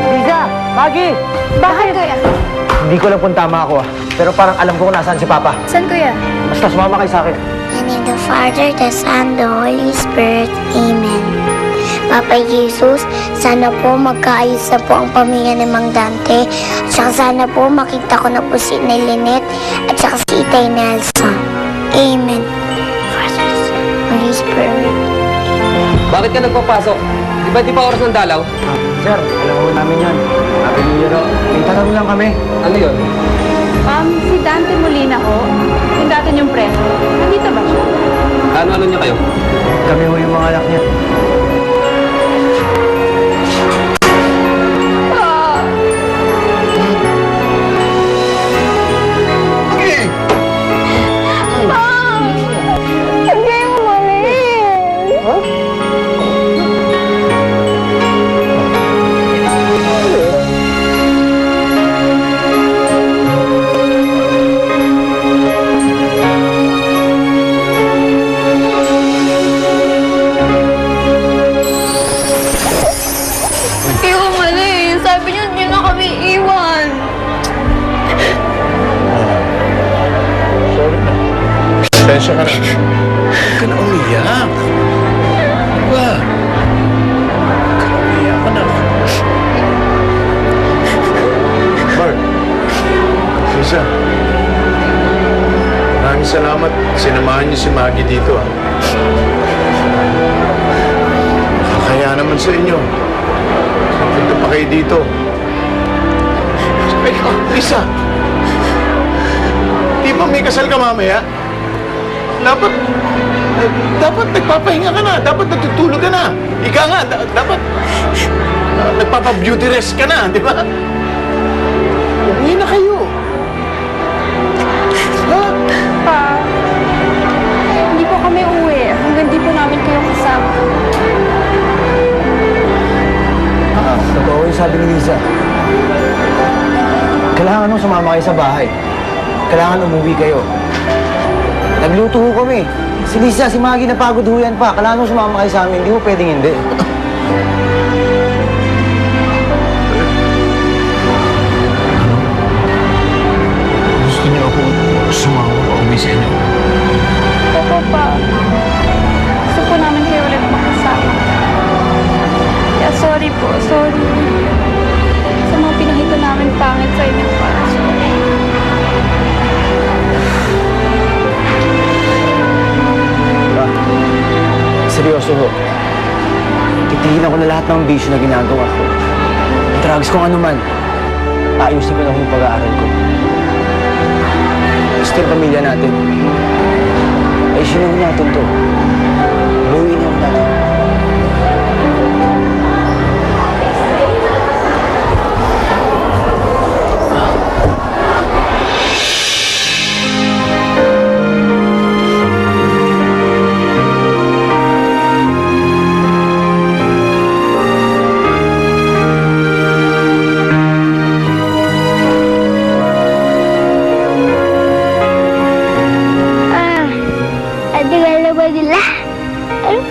Liza! Maggie! Bakit, kuya? Hindi ko lang kung tama ako pero parang alam ko kung nasaan si Papa. Saan, kuya? Basta sumama kayo sa akin. In the name of the Father, the Son, the Holy Spirit. Amen. Papa Jesus, sana po magkaayos na po ang pamilya ni Mang Dante. At saka sana po makita ko na po si Lynette at saka si Itay Nelson. Amen. Father, Son, Holy Spirit. Bakit ka nagpapasok? Di ba oras ng dalaw? Sir, alam mo namin yan. Happy New Year. May tanong lang kami. Ano yun? Si Dante Molina ko. Yung dati niyong preso. Nandito ba siya? Ano niya kayo? Kami ho yung mga anak niya. Pasensya ka na. Huwag ka na umiyak. Diba? Huwag ka na umiyak, anak. Mark. Lisa. Maraming salamat. Sinamahan niyo si Maggie dito, ah. Kaya naman sa inyo. Punta pa kayo dito. Ay, Lisa. Di ba may kasal ka mamaya? Dapat nagpapahinga ka na. Dapat natutulog ka na. Ika nga, dapat nagpapa-beauty rest ka na, di ba? Umuwi na kayo. Ha? Pa, hindi po kami uwi. Hanggang di po namin kayo kasama. Totoo yung sabi ni Liza. Kailangan nung sumama kayo sa bahay. Kailangan umuwi kayo. Nagluto ho kami. Si Lisa, si Maggie napagod ho yan pa. Kailangan nung sumama kayo sa amin. Hindi ho pwedeng hindi. Gusto niyo ako sumama pa uwi sa inyo? Opo, pa. Gusto po namin kayo ulit makasama. Kaya sorry po, sorry. Sa mga pinakita namin pangit sa inyo, pa. Sorry. Seryoso ho. Titigilan ko na lahat ng bisyo na ginagawa ko. Ang drugs kung ano man. Ayusin ko na yung pag-aaral ko. Gusto yung pamilya natin. Ayusin na natin to. Buuin niyo natin.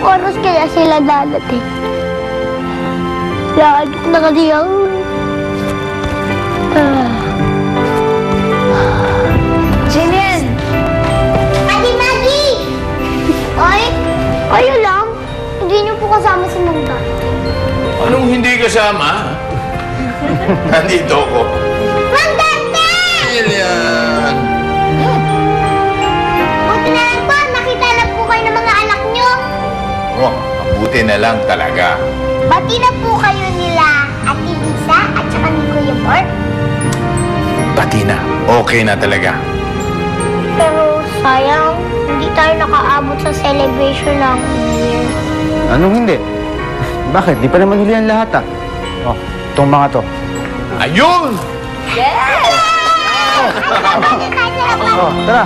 Oras kaya sila dadating. Lagit na kasi ako. Jillian! Ate Maggie! Ay, kayo lang? Hindi niyo po kasama si Mang Dante. Anong hindi kasama? Nandito ako. Mang Dante! Lilian! Buti na lang po, nakita na po kayo ng mga anak niyo. Oh, mabuti na lang talaga. Bati na po kayo nila Ate Lisa at saka ni Kuya Bart. Pati na. Okay na talaga. Pero sayang, hindi tayo nakaabot sa celebration ng New Year. Anong hindi? Bakit? Di pa naman huli ang lahat ah. Oh, itong mga to. Ayun! Oh, tara.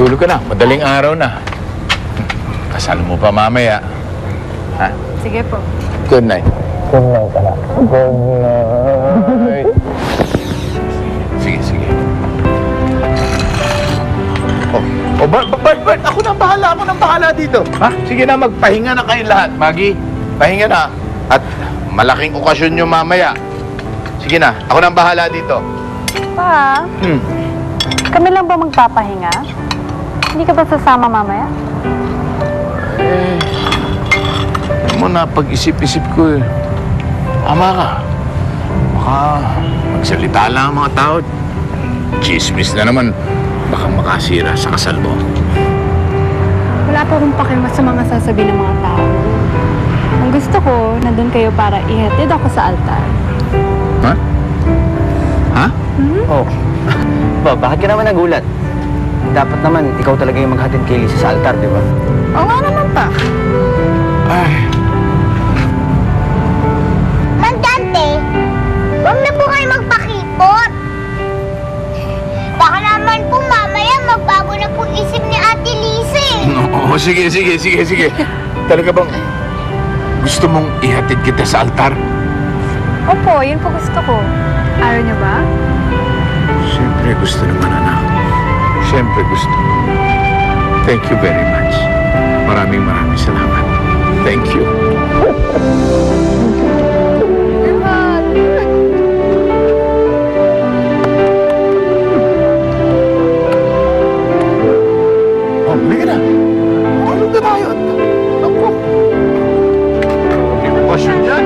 Tulog ka na. Madaling araw na. Kasal mo pa mamaya. Ha? Sige po. Good night. Good night, anak. Good night. Sige, sige. Bert, ako nang bahala dito. Ha? Sige na, magpahinga na kayo lahat. Maggie, pahinga na. At malaking okasyon nyo mamaya. Sige na, ako nang bahala dito. Pa, kami lang ba magpapahinga? Hindi ka ba sasama mamaya? Alam mo na, pag-isip-isip ko eh. Tama ka. Baka magsalita lang ang mga tao. Chismis na naman. Baka makasira sa kasal mo. Wala po akong pakialam sa mga sasabihin ng mga tao. Ang gusto ko, nandun kayo para ihatid ako sa altar. Ha? Ha? Oh. Ba, bakit ka naman nagulat? Dapat naman, ikaw talaga yung maghatid kay Lisa sa altar, di ba? Oo nga naman pa. Ay, Mang Dante, huwag na po kayo magpakipot. Baka naman po mamaya magbago na po isip ni Ate Lisa eh. oo, sige. Talaga bang gusto mong ihatid kita sa altar? Opo, yun po gusto ko. Ayaw niyo ba? Siyempre gusto naman, anak. Siyempre gusto. Thank you very much. Maraming salamat. Thank you. Oh, halika na. Tulog na tayo. Naku. May pasyon dyan.